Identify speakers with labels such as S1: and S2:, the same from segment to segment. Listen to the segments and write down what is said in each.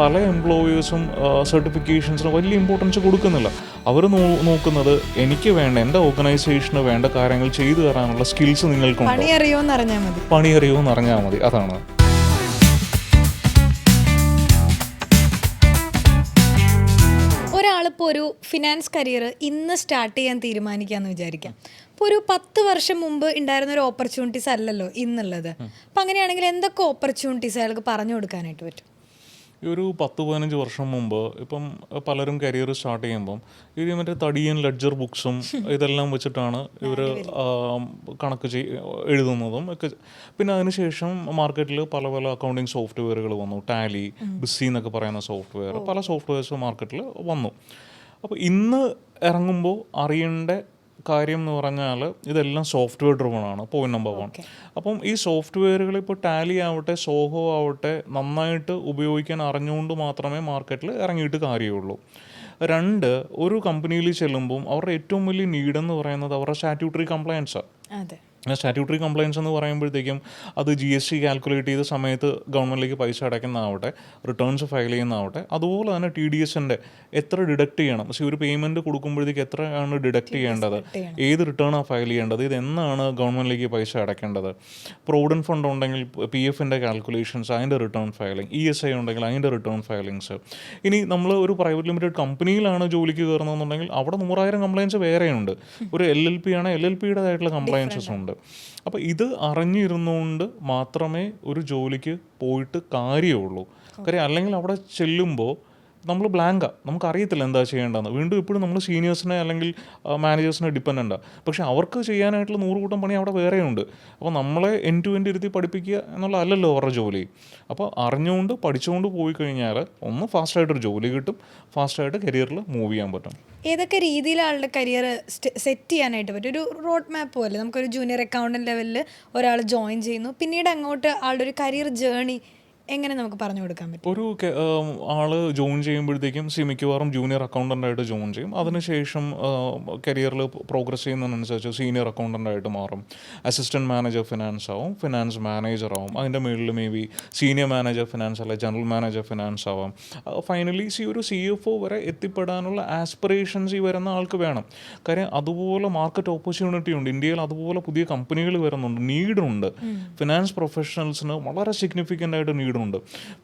S1: പല എംപ്ലോയേഴ്സും സർട്ടിഫിക്കേഷൻസിന് വലിയ ഇമ്പോർട്ടൻസ് കൊടുക്കുന്നില്ല. അവർ നോക്കുന്നത് എനിക്ക് വേണ്ട എൻ്റെ ഓർഗനൈസേഷന് വേണ്ട കാര്യങ്ങൾ ചെയ്തു തരാനുള്ള സ്കിൽസ് നിങ്ങൾക്കുണ്ടോ, പണി അറിയുമോ എന്നറിഞ്ഞാൽ മതി. അതാണ്.
S2: ഒരാളിപ്പോൾ ഒരു ഫിനാൻസ് കരിയർ ഇന്ന് സ്റ്റാർട്ട് ചെയ്യാൻ തീരുമാനിക്കാമെന്ന് വിചാരിക്കാം. ഇപ്പോൾ ഒരു 10 വർഷം മുമ്പ് ഉണ്ടായിരുന്ന ഒരു ഓപ്പർച്യൂണിറ്റീസ് അല്ലല്ലോ ഇന്നുള്ളത്. അപ്പം അങ്ങനെയാണെങ്കിൽ എന്തൊക്കെ ഓപ്പർച്യൂണിറ്റീസ് അയാൾക്ക് പറഞ്ഞു കൊടുക്കാനായിട്ട് പറ്റും?
S1: ഈ ഒരു 10-15 വർഷം മുമ്പ് ഇപ്പം പലരും കരിയർ സ്റ്റാർട്ട് ചെയ്യുമ്പം ഈ മറ്റേ തടിയൻ ലെഡ്ജർ ബുക്സും ഇതെല്ലാം വെച്ചിട്ടാണ് ഇവർ കണക്ക് എഴുതുന്നതും ഒക്കെ. പിന്നെ അതിനുശേഷം മാർക്കറ്റിൽ പല പല അക്കൗണ്ടിങ് സോഫ്റ്റ്വെയറുകൾ വന്നു. ടാലി, ബിസ്സി എന്നൊക്കെ പറയുന്ന സോഫ്റ്റ്വെയർ, പല സോഫ്റ്റ്വെയർസ് മാർക്കറ്റിൽ വന്നു. അപ്പോൾ ഇന്ന് ഇറങ്ങുമ്പോൾ അറിയേണ്ട കാര്യം എന്ന് പറഞ്ഞാൽ ഇതെല്ലാം സോഫ്റ്റ്വെയർ ഡ്രിവൺ ആണ്. Point number 1. അപ്പം ഈ സോഫ്റ്റ്വെയറുകൾ ഇപ്പോൾ ടാലി ആവട്ടെ സോഹോ ആവട്ടെ നന്നായിട്ട് ഉപയോഗിക്കാൻ അറിഞ്ഞുകൊണ്ട് മാത്രമേ മാർക്കറ്റിൽ ഇറങ്ങിയിട്ട് കാര്യമുള്ളൂ. 2, ഒരു കമ്പനിയിൽ ചെല്ലുമ്പം അവരുടെ ഏറ്റവും വലിയ നീഡെന്ന് പറയുന്നത് അവരുടെ സ്റ്റാറ്റ്യൂട്ടറി കംപ്ലയൻസാണ്. സ്റ്റാറ്റ്യൂട്ടറി കംപ്ലയൻസ് എന്ന് പറയുമ്പോഴത്തേക്കും അത് GST കാൽക്കുലേറ്റ് ചെയ്ത സമയത്ത് ഗവൺമെൻറ്റിലേക്ക് പൈസ അടയ്ക്കുന്നതാവട്ടെ, റിട്ടേൺസ് ഫയൽ ചെയ്യുന്നതാവട്ടെ, അതുപോലെ തന്നെ TDSൻ്റെ എത്ര ഡിഡക്റ്റ് ചെയ്യണം, ഒരു പേയ്മെൻറ്റ് കൊടുക്കുമ്പോഴത്തേക്ക് എത്രയാണ് ഡിഡക്റ്റ് ചെയ്യേണ്ടത്, ഏത് റിട്ടേണാണ് ഫയൽ ചെയ്യേണ്ടത്, ഇതെന്നാണ് ഗവൺമെൻറ്റിലേക്ക് പൈസ അടയ്ക്കേണ്ടത്, പ്രൊവിഡൻറ്റ് ഫണ്ട് ഉണ്ടെങ്കിൽ PFൻ്റെ കാൽക്കുലേഷൻസ്, അതിൻ്റെ റിട്ടേൺ ഫയലിംഗ്, ESI ഉണ്ടെങ്കിൽ അതിൻ്റെ റിട്ടേൺ ഫയലിങ്സ്. ഇനി നമ്മൾ ഒരു പ്രൈവറ്റ് ലിമിറ്റഡ് കമ്പനിയിലാണ് ജോലിക്ക് കയറുന്നതെന്നുണ്ടെങ്കിൽ അവിടെ 100,000 കംപ്ലയൻസ് വേറെയുണ്ട്. ഒരു LLP ആണ്, LLPയുടേതായിട്ടുള്ള കംപ്ലയൻസസ് ഉണ്ട്. അപ്പോൾ ഇത് അറിഞ്ഞിരുന്നുകൊണ്ട് മാത്രമേ ഒരു ജോലിക്ക് പോയിട്ട് കാര്യമുള്ളൂ. കാര്യം അല്ലെങ്കിൽ അവിടെ ചെല്ലുമ്പോൾ നമ്മൾ ബ്ലാങ്കാണ്, നമുക്കറിയത്തില്ല എന്താ ചെയ്യേണ്ടതെന്ന്. വീണ്ടും ഇപ്പോഴും നമ്മൾ സീനിയേഴ്സിനെ അല്ലെങ്കിൽ മാനേജേഴ്സിനെ ഡിപ്പെൻഡൻ്റാണ്. പക്ഷേ അവർക്ക് ചെയ്യാനായിട്ടുള്ള 100 കൂട്ടം പണി അവിടെ വേറെയുണ്ട്. അപ്പോൾ നമ്മളെ എൻഡ് ടു എൻഡ് ഇരുത്തി പഠിപ്പിക്കുക എന്നുള്ളതല്ലല്ലോ അവരുടെ ജോലി. അപ്പോൾ അറിഞ്ഞുകൊണ്ട് പഠിച്ചുകൊണ്ട് പോയി കഴിഞ്ഞാൽ ഒന്ന് ഫാസ്റ്റായിട്ടൊരു ജോലി കിട്ടും, ഫാസ്റ്റായിട്ട് കരിയറിൽ മൂവ് ചെയ്യാൻ പറ്റും.
S2: ഏതൊക്കെ രീതിയിൽ ആളുടെ കരിയർ സെറ്റ് ചെയ്യാനായിട്ട് പറ്റും? ഒരു റോഡ് മാപ്പ് പോലെ നമുക്കൊരു ജൂനിയർ അക്കൗണ്ടൻറ്റ് ലെവലിൽ ഒരാൾ ജോയിൻ ചെയ്യുന്നു, പിന്നീട് അങ്ങോട്ട് ആളുടെ ഒരു കരിയർ ജേണി എങ്ങനെ നമുക്ക് പറഞ്ഞു കൊടുക്കാൻ പറ്റും?
S1: ഒരു ആള് ജോയിൻ ചെയ്യുമ്പോഴത്തേക്കും മിക്കവാറും ജൂനിയർ അക്കൗണ്ടൻ്റായിട്ട് ജോയിൻ ചെയ്യും. അതിനുശേഷം കരിയറിൽ പ്രോഗ്രസ് ചെയ്യുന്നതിനനുസരിച്ച് സീനിയർ അക്കൗണ്ടൻ്റായിട്ട് മാറും, അസിസ്റ്റൻറ്റ് മാനേജർ ഫിനാൻസ് ആവും, ഫിനാൻസ് മാനേജർ ആവും, അതിൻ്റെ മുകളിൽ may be senior manager finance അല്ലെ ജനറൽ മാനേജർ ഫിനാൻസ് ആവാം. ഫൈനലി ഒരു CFO വരെ എത്തിപ്പെടാനുള്ള ആസ്പിറേഷൻസ് ഈ വരുന്ന ആൾക്ക് വേണം. കാര്യം അതുപോലെ മാർക്കറ്റ് ഓപ്പർച്യൂണിറ്റി ഉണ്ട് ഇന്ത്യയിൽ, അതുപോലെ പുതിയ കമ്പനികൾ വരുന്നുണ്ട്, നീഡുണ്ട്. ഫിനാൻസ് പ്രൊഫഷണൽസിന് വളരെ സിഗ്നിഫിക്കൻ്റ് ആയിട്ട് നീഡുണ്ട്.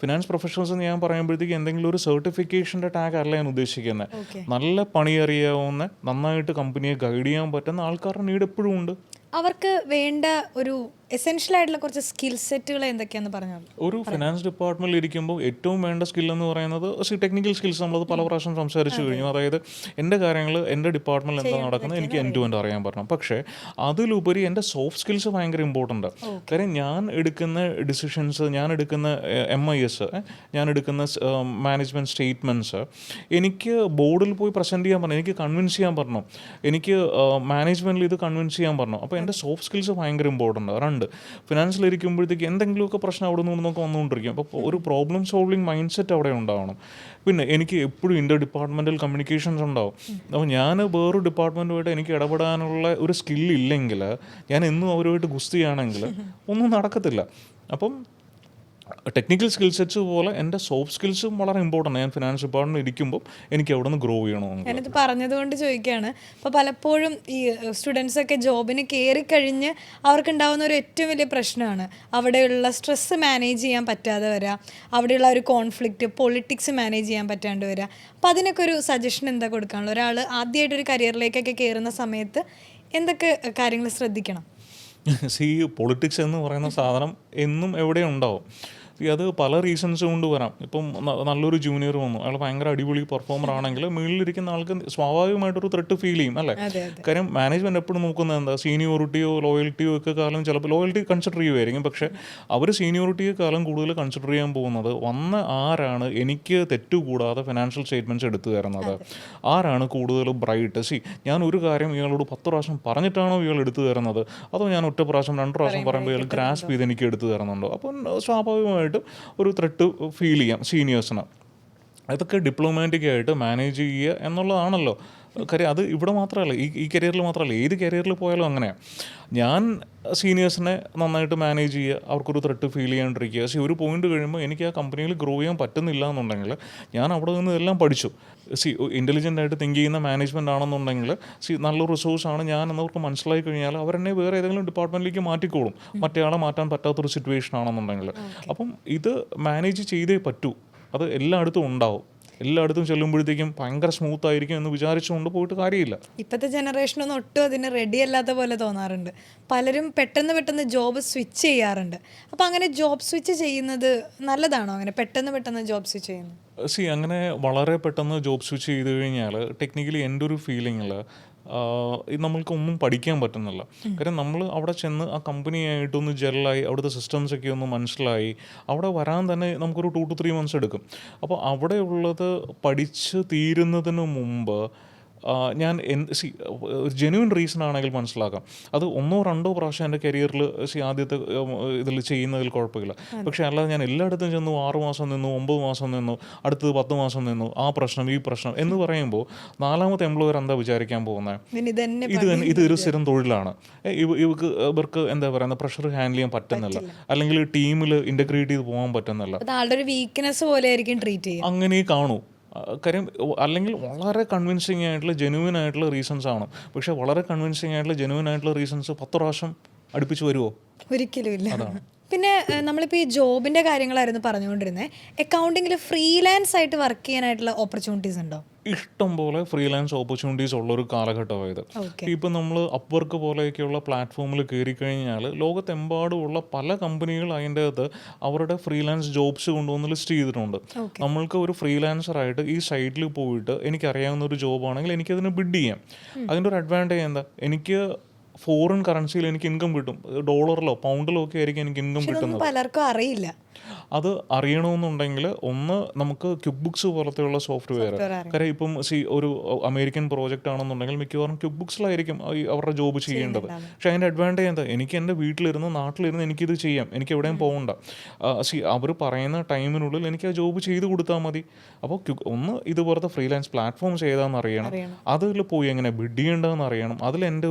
S1: ഫിനാൻസ് പ്രൊഫഷണൽസ് എന്ന് ഞാൻ പറയുമ്പോഴത്തേക്ക് എന്തെങ്കിലും ഒരു സർട്ടിഫിക്കേഷൻ്റെ ടാഗ് അല്ല ഞാൻ ഉദ്ദേശിക്കുന്നത്. നല്ല പണി അറിയാവുന്ന, നന്നായിട്ട് കമ്പനിയെ ഗൈഡ് ചെയ്യാൻ പറ്റുന്ന ആൾക്കാരുടെ നീഡ് എപ്പോഴും ഉണ്ട്.
S2: അവർക്ക് വേണ്ട ഒരു എസെൻഷ്യൽ ആയിട്ടുള്ള കുറച്ച് സ്കിൽ സെറ്റുകൾ എന്തൊക്കെയാണെന്ന് പറഞ്ഞാൽ?
S1: ഒരു ഫിനാൻസ് ഡിപ്പാർട്ട്മെൻറ്റിൽ ഇരിക്കുമ്പോൾ ഏറ്റവും വേണ്ട സ്കിൽ എന്ന് പറയുന്നത് ടെക്നിക്കൽ സ്കിൽസ്. നമ്മളത് പല പ്രാവശ്യം സംസാരിച്ചു കഴിഞ്ഞു. അതായത് എൻ്റെ കാര്യങ്ങൾ എൻ്റെ ഡിപ്പാർട്ട്മെൻറ്റിൽ എന്താ നടക്കുന്നത് എനിക്ക് എൻഡ് ടു എൻഡ് അറിയാൻ പറ്റണം. പക്ഷേ അതിലുപരി എൻ്റെ സോഫ്റ്റ് സ്കിൽസ് ഭയങ്കര ഇമ്പോർട്ടൻ്റ്. കാര്യം ഞാൻ എടുക്കുന്ന ഡിസിഷൻസ്, ഞാൻ എടുക്കുന്ന MIS, ഞാൻ എടുക്കുന്ന മാനേജ്മെൻറ്റ് സ്റ്റേറ്റ്മെൻറ്റ്സ് എനിക്ക് ബോർഡിൽ പോയി പ്രസൻറ്റ് ചെയ്യാൻ പറഞ്ഞു, എനിക്ക് കൺവിൻസ് ചെയ്യാൻ പറഞ്ഞു, എനിക്ക് മാനേജ്മെൻറ്റിൽ ഇത് കൺവിൻസ് ചെയ്യാൻ പറഞ്ഞു. അപ്പോൾ എൻ്റെ സോഫ്റ്റ് സ്കിൽസ് ഭയങ്കര ഇമ്പോർട്ടൻ്റ്. ഫിനാൻസിലിരിക്കുമ്പോഴത്തേക്ക് എന്തെങ്കിലുമൊക്കെ പ്രശ്നം അവിടെ നിന്നൊക്കെ വന്നുകൊണ്ടിരിക്കും. അപ്പോൾ ഒരു പ്രോബ്ലം സോൾവിങ് മൈൻഡ് സെറ്റ് അവിടെ ഉണ്ടാവണം. പിന്നെ എനിക്ക് എപ്പോഴും ഇൻ്റർ ഡിപ്പാർട്ട്മെൻറ്റൽ കമ്മ്യൂണിക്കേഷൻസ് ഉണ്ടാവും. അപ്പോൾ ഞാൻ വേറൊരു ഡിപ്പാർട്ട്മെൻറ്റുമായിട്ട് എനിക്ക് ഇടപെടാനുള്ള ഒരു സ്കില്ലില്ലെങ്കിൽ, ഞാൻ എന്നും അവരുമായിട്ട് ഗുസ്തിയാണെങ്കിൽ ഒന്നും നടക്കത്തില്ല. അപ്പം ടെക്നിക്കൽ സ്കിൽ സെറ്റ്സ് പോലെ എൻ്റെ സോഫ്റ്റ് സ്കിൽസും വളരെ ഇമ്പോർട്ടൻ്റ്. ഞാൻ ഫിനാൻസ് ഡിപ്പാർട്ട്മെൻറ്റ് ഇരിക്കുമ്പോൾ എനിക്ക് അവിടെ നിന്ന് ഗ്രോ ചെയ്യണമെന്ന്.
S2: ഞാനിത് പറഞ്ഞതുകൊണ്ട് ചോദിക്കുകയാണ്. അപ്പോൾ പലപ്പോഴും ഈ സ്റ്റുഡൻസൊക്കെ ജോബിന് കയറിക്കഴിഞ്ഞ് അവർക്കുണ്ടാകുന്ന ഒരു ഏറ്റവും വലിയ പ്രശ്നമാണ് അവിടെയുള്ള സ്ട്രെസ്സ് മാനേജ് ചെയ്യാൻ പറ്റാതെ വരിക, അവിടെയുള്ള ഒരു കോൺഫ്ലിക്റ്റ്, പൊളിറ്റിക്സ് മാനേജ് ചെയ്യാൻ പറ്റാണ്ട് വരിക. അപ്പോൾ അതിനൊക്കെ ഒരു സജഷൻ എന്താ കൊടുക്കാനുള്ളത്? ഒരാൾ ആദ്യമായിട്ടൊരു കരിയറിലേക്കൊക്കെ കയറുന്ന സമയത്ത് എന്തൊക്കെ കാര്യങ്ങൾ ശ്രദ്ധിക്കണം?
S1: പൊളിറ്റിക്സ് എന്ന് പറയുന്ന സാധനം എന്നും എവിടെ ഉണ്ടാവും. അത് പല റീസൺസ് കൊണ്ട് വരാം. ഇപ്പം നല്ലൊരു ജൂനിയർ വന്നു, അയാൾ ഭയങ്കര അടിപൊളി പെർഫോമർ ആണെങ്കിൽ മുകളിലിരിക്കുന്ന ആൾക്ക് സ്വാഭാവികമായിട്ടൊരു ത്രെട്ട് ഫീൽ ചെയ്യും അല്ലേ? കാര്യം മാനേജ്മെൻറ്റ് എപ്പോഴും നോക്കുന്നത് എന്താ, സീനിയോറിറ്റിയോ ലോയൽറ്റിയോ ഒക്കെ കാലം ചിലപ്പോൾ ലോയൽറ്റി കൺസിഡർ ചെയ്യുമായിരിക്കും. പക്ഷേ അവർ സീനിയോറിറ്റിയെക്കാളും കൂടുതൽ കൺസിഡർ ചെയ്യാൻ പോകുന്നത് ആരാണ് എനിക്ക് തെറ്റുകൂടാതെ ഫിനാൻഷ്യൽ സ്റ്റേറ്റ്മെൻറ്റ്സ് എടുത്തു തരുന്നത്, ആരാണ് കൂടുതൽ ബ്രൈറ്റ്. ഞാൻ ഒരു കാര്യം ഇയാളോട് 10 പ്രാവശ്യം പറഞ്ഞിട്ടാണോ ഇയാൾ എടുത്തു തരുന്നത്, അതോ ഞാൻ ഒറ്റ പ്രാവശ്യം 2 പ്രാവശ്യം പറയുമ്പോൾ ഇയാൾ ഗ്രാസ്പ് ചെയ്ത് എനിക്ക് എടുത്തു തരുന്നുണ്ടോ? അപ്പം സ്വാഭാവികമായിട്ട് ഒരു ത്രെട്ട് ഫീൽ ചെയ്യാം സീനിയേഴ്സിന്. അതൊക്കെ ഡിപ്ലോമാറ്റിക് ആയിട്ട് മാനേജ് ചെയ്യുക എന്നുള്ളതാണല്ലോ കാര്യം അത് ഇവിടെ മാത്രമല്ല, ഈ കരിയറിൽ മാത്രമല്ല, ഏത് കരിയറിൽ പോയാലും അങ്ങനെയാണ്. ഞാൻ സീനിയേഴ്സിനെ നന്നായിട്ട് മാനേജ് ചെയ്യുക, അവർക്കൊരു ത്രെട്ട് ഫീൽ ചെയ്യാണ്ടിരിക്കുക. പക്ഷേ ഒരു പോയിന്റ് കഴിയുമ്പോൾ എനിക്ക് ആ കമ്പനിയിൽ ഗ്രോ ചെയ്യാൻ പറ്റുന്നില്ല എന്നുണ്ടെങ്കിൽ ഞാൻ അവിടെ നിന്ന് എല്ലാം പഠിച്ചു. ഇൻ്റലിജൻ്റ് ആയിട്ട് തിങ്ക് ചെയ്യുന്ന മാനേജ്മെൻ്റ് ആണെന്നുണ്ടെങ്കിൽ നല്ല റിസോഴ്സാണ് ഞാൻ എന്നവർക്ക് മനസ്സിലായി കഴിഞ്ഞാൽ അവരെന്നെ വേറെ ഏതെങ്കിലും ഡിപ്പാർട്ട്മെൻറ്റിലേക്ക് മാറ്റിക്കോളും, മറ്റേ ആളെ മാറ്റാൻ പറ്റാത്തൊരു സിറ്റുവേഷൻ ആണെന്നുണ്ടെങ്കിൽ. അപ്പം ഇത് മാനേജ് ചെയ്തേ പറ്റൂ. അത് എല്ലായിടത്തും ഉണ്ടാവും. എല്ലായിടത്തും ചെല്ലുമ്പോഴത്തേക്കും ഭയങ്കര സ്മൂത്ത് ആയിരിക്കും എന്ന് വിചാരിച്ചുകൊണ്ട് പോയിട്ട് കാര്യമില്ല.
S2: ഇപ്പോഴത്തെ ജനറേഷനൊന്നും ഒട്ടും അതിന് റെഡി അല്ലാത്ത പോലെ തോന്നാറുണ്ട്. പലരും പെട്ടെന്ന് ജോബ് സ്വിച്ച് ചെയ്യാറുണ്ട്. അപ്പോൾ അങ്ങനെ ജോബ് സ്വിച്ച് ചെയ്യുന്നത് നല്ലതാണോ? അങ്ങനെ പെട്ടെന്ന് ജോബ് സ്വിച്ച് ചെയ്യുന്നത്
S1: അങ്ങനെ വളരെ പെട്ടെന്ന് ജോബ് സ്വിച്ച് ചെയ്ത് കഴിഞ്ഞാൽ ടെക്നിക്കലി എൻ്റെ ഒരു ഫീലിങ്ങിൽ നമ്മൾക്ക് ഒന്നും പഠിക്കാൻ പറ്റുന്നില്ല. കാര്യം നമ്മൾ അവിടെ ചെന്ന് ആ കമ്പനിയായിട്ടൊന്ന് ജെല്ലായി അവിടുത്തെ സിസ്റ്റംസൊക്കെ ഒന്ന് മനസ്സിലായി അവിടെ വരാൻ തന്നെ നമുക്കൊരു 2 to 3 months എടുക്കും. അപ്പോൾ അവിടെ ഉള്ളത് പഠിച്ച് തീരുന്നതിന് മുമ്പ് ഞാൻ ജെന്യൂൻ റീസൺ ആണെങ്കിൽ മനസ്സിലാക്കാം. അത് 1-2 പ്രാവശ്യം എൻ്റെ കരിയറിൽ ആദ്യത്തെ ഇതിൽ ചെയ്യുന്നതിൽ കുഴപ്പമില്ല. പക്ഷേ അല്ലാതെ ഞാൻ എല്ലായിടത്തും ചെന്നു 6 മാസം നിന്നു, 9 മാസം നിന്നു, അടുത്തത് 10 മാസം നിന്നു, ആ പ്രശ്നം ഈ പ്രശ്നം എന്ന് പറയുമ്പോൾ 4ാമത്തെ എംപ്ലോയർ എന്താ വിചാരിക്കാൻ പോകുന്നത്? ഇതൊരു സ്ഥിരം തൊഴിലാണ്, ഇവർക്ക് എന്താ പറയുക, പ്രഷർ ഹാൻഡിൽ ചെയ്യാൻ പറ്റുന്നില്ല, അല്ലെങ്കിൽ ടീമിൽ ഇൻ്റഗ്രേറ്റ് ചെയ്ത് പോകാൻ പറ്റുന്നില്ല, അങ്ങനെ കാണൂ. കാര്യം അല്ലെങ്കിൽ വളരെ കൺവിൻസിങ് ആയിട്ടുള്ള ജെന്യൂൻ ആയിട്ടുള്ള റീസൺസ് ആണ്. പക്ഷേ വളരെ കൺവിൻസിങ് ആയിട്ടുള്ള ജെന്യൂൻ ആയിട്ടുള്ള റീസൺസ് 10 പ്രാവശ്യം അടുപ്പിച്ച് വരുമോ?
S2: ഒരിക്കലും ഇല്ല. പിന്നെ നമ്മളിപ്പോൾ ഈ ജോബിൻ്റെ കാര്യങ്ങളായിരുന്നു പറഞ്ഞുകൊണ്ടിരുന്നത്. അക്കൗണ്ടിങ്ങിൽ ഫ്രീലാൻസ് ആയിട്ട് വർക്ക് ചെയ്യാനായിട്ടുള്ള ഓപ്പർച്യൂണിറ്റീസ് ഉണ്ടോ?
S1: ഇഷ്ടം പോലെ ഫ്രീലാൻസ് ഓപ്പർച്യൂണിറ്റീസ് ഉള്ളൊരു കാലഘട്ടമായത്. ഇപ്പം നമ്മൾ അപ്വർക്ക് പോലെയൊക്കെയുള്ള പ്ലാറ്റ്ഫോമിൽ കയറി കഴിഞ്ഞാൽ ലോകത്തെമ്പാടുമുള്ള പല കമ്പനികൾ അതിൻ്റെ അകത്ത് അവരുടെ ഫ്രീലാൻസ് ജോബ്സ് കൊണ്ടുവന്ന് ലിസ്റ്റ് ചെയ്തിട്ടുണ്ട്. നമ്മൾക്ക് ഒരു ഫ്രീലാൻസറായിട്ട് ഈ സൈറ്റിൽ പോയിട്ട് എനിക്കറിയാവുന്ന ഒരു ജോബാണെങ്കിൽ എനിക്കതിന് ബിഡ് ചെയ്യാം. അതിൻ്റെ ഒരു അഡ്വാൻറ്റേജ് എന്താ, എനിക്ക് ഫോറിൻ കറൻസിയിൽ എനിക്ക് ഇൻകം കിട്ടും. ഡോളറിലോ പൗണ്ടിലോ ഒക്കെ ആയിരിക്കും എനിക്ക് ഇൻകം കിട്ടുന്നത്.
S2: പലർക്കും അറിയില്ല.
S1: അത് അറിയണമെന്നുണ്ടെങ്കിൽ ഒന്ന് നമുക്ക് ക്വിക്ക് ബുക്സ് പോലത്തെയുള്ള സോഫ്റ്റ്വെയർ. കാര്യം ഇപ്പം ഒരു അമേരിക്കൻ പ്രോജക്റ്റ് ആണെന്നുണ്ടെങ്കിൽ മിക്കവാറും ക്വിക്ക് ബുക്സിലായിരിക്കും അവരുടെ ജോബ് ചെയ്യേണ്ടത്. പക്ഷേ അതിൻ്റെ അഡ്വാൻറ്റേജ് എന്താ, എനിക്ക് എൻ്റെ വീട്ടിലിരുന്ന് നാട്ടിലിരുന്ന് എനിക്കിത് ചെയ്യാം, എനിക്ക് എവിടെയും പോകണ്ട. അവർ പറയുന്ന ടൈമിനുള്ളിൽ എനിക്ക് ആ ജോബ് ചെയ്ത് കൊടുത്താൽ മതി. അപ്പോൾ ഒന്ന് ഇതുപോലത്തെ ഫ്രീലാൻസ് പ്ലാറ്റ്ഫോംസ് ഏതാണെന്ന് അറിയണം, അതിൽ പോയി എങ്ങനെ ബിൽഡ് ചെയ്യേണ്ടതെന്ന് അറിയണം, അതിൽ എൻ്റെ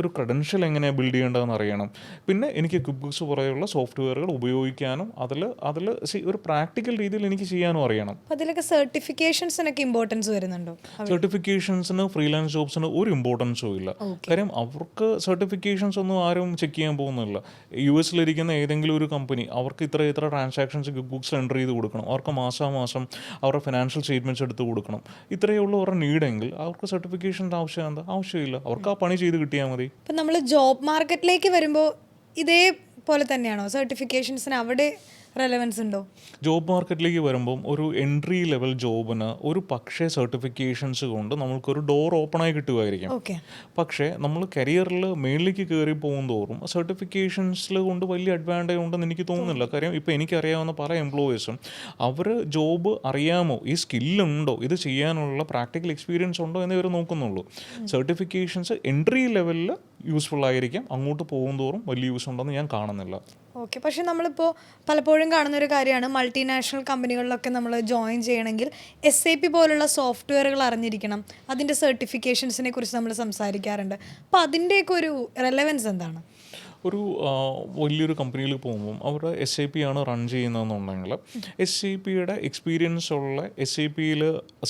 S1: ഒരു ക്രെഡൻഷ്യൽ എങ്ങനെ ബിൽഡ് ചെയ്യേണ്ടതെന്ന് അറിയണം. പിന്നെ എനിക്ക് ക്വിക്ക് ബുക്സ് പോലെയുള്ള സോഫ്റ്റ്വെയറുകൾ ഉപയോഗിക്കാനും അതിൽ ഒരു പ്രാക്ടിക്കൽ രീതിയിൽ എനിക്ക് ചെയ്യാനും അറിയണം.
S2: അതിലൊക്കെ സർട്ടിഫിക്കേഷൻസിനൊക്കെ ഇമ്പോർട്ടൻസ് വരുന്നുണ്ടോ?
S1: സർട്ടിഫിക്കേഷൻസിന് ഫ്രീലാൻസ് ജോബ്സിന് ഒരു ഇമ്പോർട്ടൻസും ഇല്ല. കാര്യം അവർക്ക് സർട്ടിഫിക്കേഷൻസ് ഒന്നും ആരും ചെക്ക് ചെയ്യാൻ പോകുന്നില്ല. US-ലിരിക്കുന്ന ഏതെങ്കിലും ഒരു കമ്പനി അവർക്ക് ഇത്ര ട്രാൻസാക്ഷൻസ് ക്വിക്ക് ബുക്സ് എൻ്റർ ചെയ്ത് കൊടുക്കണം, അവർക്ക് മാസാമാസം അവരുടെ ഫിനാൻഷ്യൽ സ്റ്റേറ്റ്മെൻറ്റ്സ് എടുത്ത് കൊടുക്കണം. ഇത്രയേ ഉള്ളൂ അവരുടെ നീഡെങ്കിൽ അവർക്ക് സർട്ടിഫിക്കേഷൻ്റെ ആവശ്യമില്ല, അവർക്ക് ആ പണി ചെയ്ത് കിട്ടിയാൽ മതി.
S2: ഇപ്പം നമ്മൾ ജോബ് മാർക്കറ്റിലേക്ക് വരുമ്പോൾ ഇതേപോലെ തന്നെയാണോ സർട്ടിഫിക്കേഷൻസിന് അവിടെ റെലവൻസ് ഉണ്ടോ?
S1: ജോബ് മാർക്കറ്റിലേക്ക് വരുമ്പം ഒരു എൻട്രി ലെവൽ ജോബിന് ഒരു പക്ഷേ സർട്ടിഫിക്കേഷൻസ് കൊണ്ട് നമുക്കൊരു ഡോർ ഓപ്പണായി കിട്ടുമായിരിക്കും. പക്ഷേ നമ്മൾ കരിയറിൽ മേളിലേക്ക് കയറി പോകുന്തോറും സർട്ടിഫിക്കേഷൻസിൽ കൊണ്ട് വലിയ അഡ്വാൻറ്റേജ് ഉണ്ടെന്ന് എനിക്ക് തോന്നുന്നില്ല. കാര്യം ഇപ്പോൾ എനിക്കറിയാവുന്ന പല എംപ്ലോയീസും അവർ ജോബ് അറിയാമോ, ഈ സ്കില്ലുണ്ടോ, ഇത് ചെയ്യാനുള്ള പ്രാക്ടിക്കൽ എക്സ്പീരിയൻസ് ഉണ്ടോ എന്നേ ഇവർ നോക്കുന്നുള്ളൂ. സർട്ടിഫിക്കേഷൻസ് എൻട്രി ലെവലിൽ യൂസ്ഫുൾ ആയിരിക്കും, അങ്ങോട്ട് പോകുന്തോറും വലിയ യൂസ് ഉണ്ടെന്ന് ഞാൻ കാണുന്നില്ല.
S2: ഓക്കെ. പക്ഷേ നമ്മളിപ്പോൾ പലപ്പോഴും കാണുന്നൊരു കാര്യമാണ്, മൾട്ടിനാഷണൽ കമ്പനികളിലൊക്കെ നമ്മൾ ജോയിൻ ചെയ്യണമെങ്കിൽ SAP പോലുള്ള സോഫ്റ്റ്വെയറുകൾ അറിഞ്ഞിരിക്കണം, അതിൻ്റെ സർട്ടിഫിക്കേഷൻസിനെ കുറിച്ച് നമ്മൾ സംസാരിക്കാറുണ്ട്. അപ്പോൾ അതിൻ്റെയൊക്കെ ഒരു റെലവൻസ് എന്താണ്?
S1: ഒരു വലിയൊരു കമ്പനിയിൽ പോകുമ്പം അവിടെ SAP ആണ് റൺ ചെയ്യുന്നതെന്നുണ്ടെങ്കിൽ SAPയുടെ എക്സ്പീരിയൻസ് ഉള്ള SAPയിൽ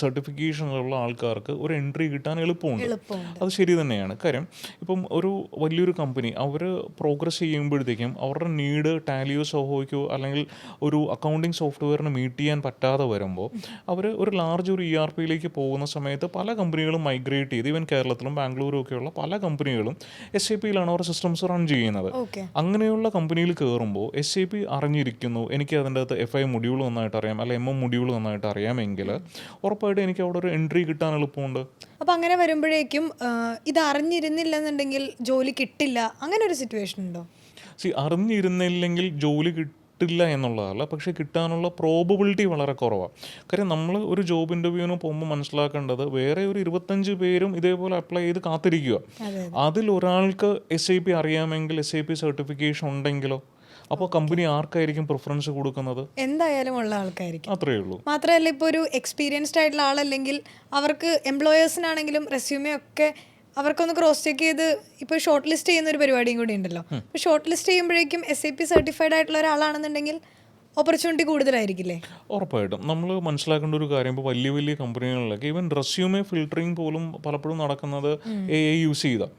S1: സർട്ടിഫിക്കേഷനുള്ള ആൾക്കാർക്ക് ഒരു എൻട്രി കിട്ടാൻ എളുപ്പമുണ്ട്. അത് ശരി തന്നെയാണ്. കാര്യം ഇപ്പം ഒരു വലിയൊരു കമ്പനി അവർ പ്രോഗ്രസ് ചെയ്യുമ്പോഴത്തേക്കും അവരുടെ നീഡ് ടാലിയോ സോഹോയ്ക്കോ അല്ലെങ്കിൽ ഒരു അക്കൗണ്ടിങ് സോഫ്റ്റ്വെയറിന് മീറ്റ് ചെയ്യാൻ പറ്റാതെ വരുമ്പോൾ അവർ ഒരു ലാർജ് ഒരു ERPയിലേക്ക് പോകുന്ന സമയത്ത് പല കമ്പനികളും മൈഗ്രേറ്റ് ചെയ്ത്, ഈവൻ കേരളത്തിലും ബാംഗ്ലൂരും ഒക്കെയുള്ള പല കമ്പനികളും SAPയിലാണ് അവർ സിസ്റ്റംസ് റൺ ചെയ്യുന്നത്. അങ്ങനെയുള്ള കമ്പനിയിൽ കയറുമ്പോൾ SAP അറിഞ്ഞിരിക്കുന്നു, എനിക്ക് അതിൻ്റെ അകത്ത് FI മൊഡ്യൂൾ നന്നായിട്ട് അറിയാം, അല്ലെങ്കിൽ MM മൊഡ്യൂൾ നന്നായിട്ട് അറിയാമെങ്കിൽ ഉറപ്പായിട്ട് എനിക്ക് അവിടെ ഒരു എൻട്രി കിട്ടാൻ എളുപ്പമുണ്ട്.
S2: അപ്പോൾ അങ്ങനെ വരുമ്പോഴേക്കും ഇത് അറിഞ്ഞിരുന്നില്ലെന്നുണ്ടെങ്കിൽ ജോലി കിട്ടില്ല, അങ്ങനെ ഒരു സിറ്റുവേഷൻ ഉണ്ടോ?
S1: അറിഞ്ഞിരുന്നില്ലെങ്കിൽ ജോലി കിട്ടില്ല എന്നുള്ളതല്ല, പക്ഷേ കിട്ടാനുള്ള പ്രോബബിലിറ്റി വളരെ കുറവാണ്. കാര്യം നമ്മൾ ഒരു ജോബ് ഇൻ്റർവ്യൂവിന് പോകുമ്പോൾ മനസ്സിലാക്കേണ്ടത് വേറെ ഒരു 25 പേരും ഇതേപോലെ അപ്ലൈ ചെയ്ത് കാത്തിരിക്കുക. അതിലൊരാൾക്ക് SAP അറിയാമെങ്കിൽ, SAP സർട്ടിഫിക്കേഷൻ ഉണ്ടെങ്കിലോ അപ്പോൾ കമ്പനി ആർക്കായിരിക്കും പ്രിഫറൻസ് കൊടുക്കുന്നത്?
S2: എന്തായാലും ഉള്ള ആൾക്കായിരിക്കും.
S1: അത്രയേ ഉള്ളൂ.
S2: മാത്രമല്ല ഇപ്പോൾ ഒരു എക്സ്പീരിയൻസ്ഡ് ആയിട്ടുള്ള ആളല്ലെങ്കിൽ അവർക്ക് എംപ്ലോയേഴ്സിനാണെങ്കിലും റെസ്യൂമേ ഒക്കെ അവർക്കൊന്ന് ക്രോസ് ചെക്ക് ചെയ്ത് ഇപ്പോൾ ഷോർട്ട് ലിസ്റ്റ് ചെയ്യുന്ന ഒരു പരിപാടിയും കൂടി ഉണ്ടല്ലോ. ഇപ്പോൾ ഷോർട്ട് ലിസ്റ്റ് ചെയ്യുമ്പോഴേക്കും SAP സർട്ടിഫൈഡ് ആയിട്ടുള്ള ഒരാളാണെന്നുണ്ടെങ്കിൽ ഓപ്പർച്യൂണിറ്റി കൂടുതലായിരിക്കില്ലേ?
S1: ഉറപ്പായിട്ടും നമ്മൾ മനസ്സിലാക്കേണ്ട ഒരു കാര്യം, ഇപ്പോൾ വലിയ വലിയ കമ്പനികളിലൊക്കെ ഈവൻ റെസ്യൂമേ ഫിൽട്ടറിങ് പോലും പലപ്പോഴും നടക്കുന്നത് AI യൂസ് ചെയ്താൽ.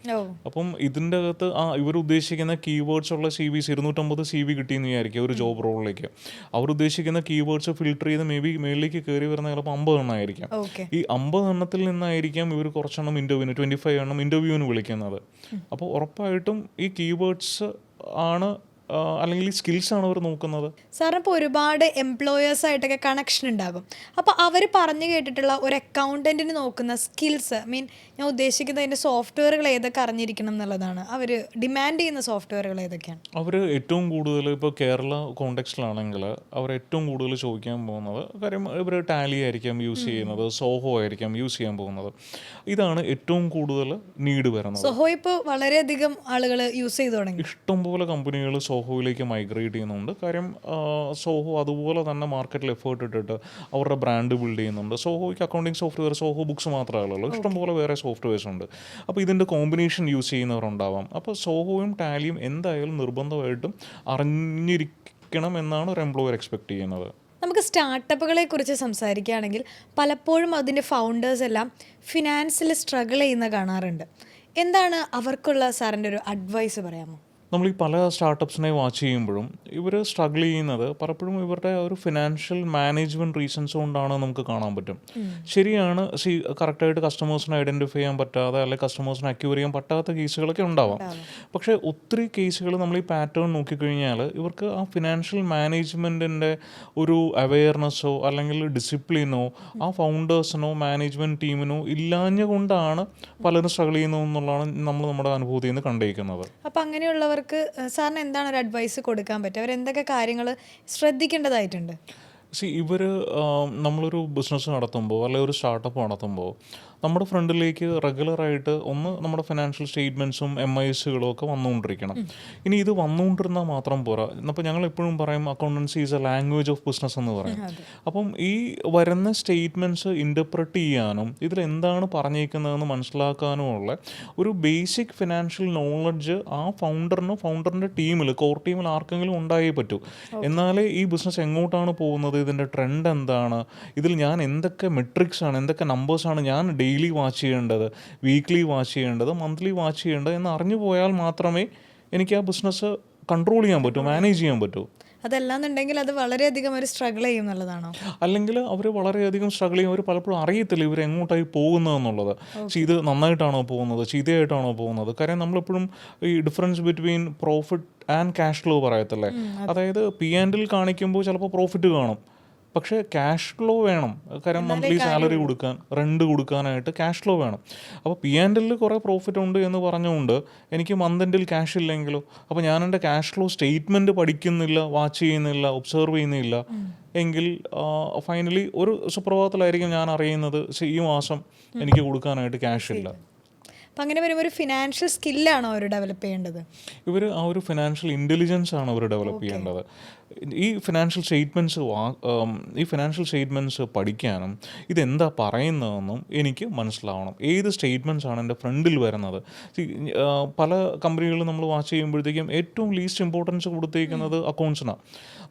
S1: അപ്പം ഇതിൻ്റെ അകത്ത് ഇവർ ഉദ്ദേശിക്കുന്ന കീവേഡ്സ് ഉള്ള CVs 250 CV കിട്ടിയെന്ന് വിചാരിക്കുക ഒരു ജോബ് റോളിലേക്ക്. അവർ ഉദ്ദേശിക്കുന്ന കീവേഡ്സ് ഫിൽട്ടർ ചെയ്ത് മേ ബി മേളിലേക്ക് കയറി വരുന്ന ചിലപ്പോൾ 50 എണ്ണമായിരിക്കാം. ഈ 50 എണ്ണത്തിൽ നിന്നായിരിക്കാം ഇവർ കുറച്ചെണ്ണം ഇൻ്റർവ്യൂവിന് 25 എണ്ണം ഇൻ്റർവ്യൂവിന് വിളിക്കുന്നത്. അപ്പോൾ ഉറപ്പായിട്ടും ഈ കീവേഡ്സ് ആണ് അല്ലെങ്കിൽ ഈ സ്കിൽസാണ് അവർ നോക്കുന്നത്.
S2: സാറിന് ഇപ്പോൾ ഒരുപാട് എംപ്ലോയേഴ്സായിട്ടൊക്കെ കണക്ഷൻ ഉണ്ടാകും. അപ്പോൾ അവർ പറഞ്ഞു കേട്ടിട്ടുള്ള ഒരു അക്കൗണ്ടൻറ്റിന് നോക്കുന്ന സ്കിൽസ് ഞാൻ ഉദ്ദേശിക്കുന്നത് അതിൻ്റെ സോഫ്റ്റ്വെയറുകൾ ഏതൊക്കെ അറിഞ്ഞിരിക്കണം എന്നുള്ളതാണ്. അവർ ഡിമാൻഡ് ചെയ്യുന്ന സോഫ്റ്റ്വെയറുകൾ ഏതൊക്കെയാണ്?
S1: അവർ ഏറ്റവും കൂടുതൽ ഇപ്പോൾ കേരള കോണ്ടെക്സ്റ്റിലാണെങ്കിൽ അവർ ഏറ്റവും കൂടുതൽ ചോദിക്കാൻ പോകുന്നത് കാര്യം ഇവർ ടാലി ആയിരിക്കാം യൂസ് ചെയ്യുന്നത്, സോഹോ ആയിരിക്കാം യൂസ് ചെയ്യാൻ പോകുന്നത്. ഇതാണ് ഏറ്റവും കൂടുതൽ നീഡ് വരുന്നത്.
S2: സോഹോ ഇപ്പോൾ വളരെയധികം ആളുകൾ യൂസ് ചെയ്തു തുടങ്ങി.
S1: ഇഷ്ടംപോലെ കമ്പനികൾ സോഹോയിലേക്ക് മൈഗ്രേറ്റ് ചെയ്യുന്നുണ്ട്. കാര്യം സോഹോ അതുപോലെ തന്നെ മാർക്കറ്റിൽ എഫേർട്ട് ഇട്ടിട്ട് അവരുടെ ബ്രാൻഡ് ബിൽഡ് ചെയ്യുന്നുണ്ട്. സോഹോയ്ക്ക് അക്കൗണ്ടിങ് സോഫ്റ്റ്വെയർ സോഹോ ബുക്സ് മാത്രമേ ഉള്ളൂ, ഇഷ്ടംപോലെ വേറെ സോഫ്റ്റ്വെയർസ് ഉണ്ട്. അപ്പോൾ ഇതിൻ്റെ കോമ്പിനേഷൻ യൂസ് ചെയ്യുന്നവരുണ്ടാവാം. അപ്പോൾ സോഹോയും ടാലിയും എന്തായാലും നിർബന്ധമായിട്ടും അറിഞ്ഞിരിക്കണം എന്നാണ് ഒരു എംപ്ലോയർ എക്സ്പെക്ട് ചെയ്യുന്നത്.
S2: നമുക്ക് സ്റ്റാർട്ടപ്പുകളെ കുറിച്ച് സംസാരിക്കുകയാണെങ്കിൽ പലപ്പോഴും അതിൻ്റെ ഫൗണ്ടേഴ്സ് എല്ലാം ഫിനാൻസിൽ സ്ട്രഗിൾ ചെയ്യുന്ന കാണാറുണ്ട്. എന്താണ് അവർക്കുള്ള സാറിൻ്റെ ഒരു അഡ്വൈസ് പറയാമോ?
S1: നമ്മൾ ഈ പല സ്റ്റാർട്ടപ്സിനെ വാച്ച് ചെയ്യുമ്പോഴും ഇവർ സ്ട്രഗിൾ ചെയ്യുന്നത് പലപ്പോഴും ഇവരുടെ ഒരു ഫിനാൻഷ്യൽ മാനേജ്മെൻറ്റ് റീസൺസ് കൊണ്ടാണ് നമുക്ക് കാണാൻ പറ്റും. ശരിയാണ്, കറക്റ്റായിട്ട് കസ്റ്റമേഴ്സിനെ ഐഡൻറ്റിഫൈ ചെയ്യാൻ പറ്റാതെ അല്ലെങ്കിൽ കസ്റ്റമേഴ്സിനെ അക്യൂർ ചെയ്യാൻ പറ്റാത്ത കേസുകളൊക്കെ ഉണ്ടാവാം. പക്ഷേ ഒത്തിരി കേസുകൾ നമ്മൾ ഈ പാറ്റേൺ നോക്കിക്കഴിഞ്ഞാൽ ഇവർക്ക് ആ ഫിനാൻഷ്യൽ മാനേജ്മെൻറ്റിൻ്റെ ഒരു അവെയർനെസ്സോ അല്ലെങ്കിൽ ഡിസിപ്ലിനോ ആ ഫൗണ്ടേഴ്സിനോ മാനേജ്മെൻറ്റ് ടീമിനോ ഇല്ലാഞ്ഞ കൊണ്ടാണ് പലരും സ്ട്രഗിൾ ചെയ്യുന്നതെന്നുള്ളതാണ് നമ്മൾ നമ്മുടെ അനുഭവത്തിൽ നിന്ന് കണ്ടിരിക്കുന്നത്.
S2: അപ്പോൾ അങ്ങനെയുള്ളവർ സാറിന് എന്താണ് ഒരു അഡ്വൈസ് കൊടുക്കാൻ പറ്റുക? അവരെന്തൊക്കെ കാര്യങ്ങൾ ശ്രദ്ധിക്കേണ്ടതായിട്ടുണ്ട്?
S1: ഇവർ നമ്മളൊരു ബിസിനസ് നടത്തുമ്പോൾ അല്ലെങ്കിൽ ഒരു സ്റ്റാർട്ടപ്പ് നടത്തുമ്പോൾ നമ്മുടെ ഫ്രണ്ടിലേക്ക് റെഗുലറായിട്ട് ഒന്ന് നമ്മുടെ ഫിനാൻഷ്യൽ സ്റ്റേറ്റ്മെൻറ്റ്സും MISകളും ഒക്കെ വന്നുകൊണ്ടിരിക്കണം. ഇനി ഇത് വന്നുകൊണ്ടിരുന്നാൽ മാത്രം പോരാ. അപ്പോൾ ഞങ്ങൾ എപ്പോഴും പറയും accountancy is A language of business എന്ന് പറയും. അപ്പം ഈ വരുന്ന സ്റ്റേറ്റ്മെൻറ്റ്സ് ഇൻ്റർപ്രറ്റ് ചെയ്യാനും ഇതിലെന്താണ് പറഞ്ഞേക്കുന്നതെന്ന് മനസ്സിലാക്കാനുമുള്ള ഒരു ബേസിക് ഫിനാൻഷ്യൽ നോളജ് ആ ഫൗണ്ടറിൻ്റെ ടീമിൽ കോർ ടീമിൽ ആർക്കെങ്കിലും ഉണ്ടായേ പറ്റൂ. എന്നാലേ ഈ ബിസിനസ് എങ്ങോട്ടാണ് പോകുന്നത്, ഇതിൻ്റെ ട്രെൻഡ് എന്താണ്, ഇതിൽ ഞാൻ എന്തൊക്കെ മെട്രിക്സ് ആണ്, എന്തൊക്കെ നമ്പേഴ്സാണ് ഞാൻ ഡെയിലി വാച്ച് ചെയ്യേണ്ടത്, വീക്ക്ലി വാച്ച് ചെയ്യേണ്ടത്, മന്ത്ലി വാച്ച് ചെയ്യേണ്ടത് എന്ന് അറിഞ്ഞു പോയാൽ മാത്രമേ എനിക്ക് ആ ബിസിനസ് കൺട്രോൾ ചെയ്യാൻ പറ്റൂ, മാനേജ് ചെയ്യാൻ പറ്റൂ.
S2: അതല്ലാന്നുണ്ടെങ്കിൽ അത് വളരെയധികം ഒരു സ്ട്രഗിൾ ചെയ്യും എന്നുള്ളതാണോ?
S1: അല്ലെങ്കിൽ അവർ വളരെയധികം സ്ട്രഗിൾ ചെയ്യും. അവർ പലപ്പോഴും അറിയത്തില്ല ഇവർ എങ്ങോട്ടായി പോകുന്നതെന്നുള്ളത്. ഇത് നന്നായിട്ടാണോ പോകുന്നത്, ചീത്തയായിട്ടാണോ പോകുന്നത്? കാര്യം നമ്മളെപ്പോഴും ഈ difference between profit and cash flow പറയത്തില്ലേ. അതായത് P&L കാണിക്കുമ്പോൾ ചിലപ്പോൾ പ്രോഫിറ്റ് കാണും, പക്ഷേ ക്യാഷ് ഫ്ലോ വേണം. കാരണം മന്ത്ലി സാലറി കൊടുക്കാൻ, റെൻറ്റ് കൊടുക്കാനായിട്ട് ക്യാഷ് ഫ്ലോ വേണം. അപ്പോൾ P&L കുറേ പ്രോഫിറ്റ് ഉണ്ട് എന്ന് പറഞ്ഞുകൊണ്ട് എനിക്ക് മന്ത് എൻഡിൽ ക്യാഷ് ഇല്ലെങ്കിലോ, അപ്പോൾ ഞാൻ എൻ്റെ ക്യാഷ് ഫ്ലോ സ്റ്റേറ്റ്മെൻറ്റ് പഠിക്കുന്നില്ല, വാച്ച് ചെയ്യുന്നില്ല, ഒബ്സർവ് ചെയ്യുന്നില്ല എങ്കിൽ ഫൈനലി ഒരു സുപ്രഭാതത്തിലായിരിക്കും ഞാൻ അറിയുന്നത് ഈ മാസം എനിക്ക് കൊടുക്കാനായിട്ട് ക്യാഷ് ഇല്ല.
S2: അപ്പം അങ്ങനെ വരുമ്പോൾ ഒരു ഫിനാൻഷ്യൽ സ്കില്ലാണോ അവർ ഡെവലപ്പ് ചെയ്യേണ്ടത്?
S1: ഇവർ ആ ഒരു ഫിനാൻഷ്യൽ ഇൻ്റലിജൻസ് ആണ് അവർ ഡെവലപ്പ് ചെയ്യേണ്ടത്. ഈ ഫിനാൻഷ്യൽ സ്റ്റേറ്റ്മെൻറ്റ്സ് പഠിക്കാനും ഇതെന്താ പറയുന്നതെന്നും എനിക്ക് മനസ്സിലാവണം. ഏത് സ്റ്റേറ്റ്മെൻറ്റ്സ് ആണ് എൻ്റെ ഫ്രണ്ടിൽ വരുന്നത്. പല കമ്പനികളും നമ്മൾ വാച്ച് ചെയ്യുമ്പോഴത്തേക്കും ഏറ്റവും ലീസ്റ്റ് ഇമ്പോർട്ടൻസ് കൊടുത്തേക്കുന്നത് അക്കൗണ്ട്സിനാണ്.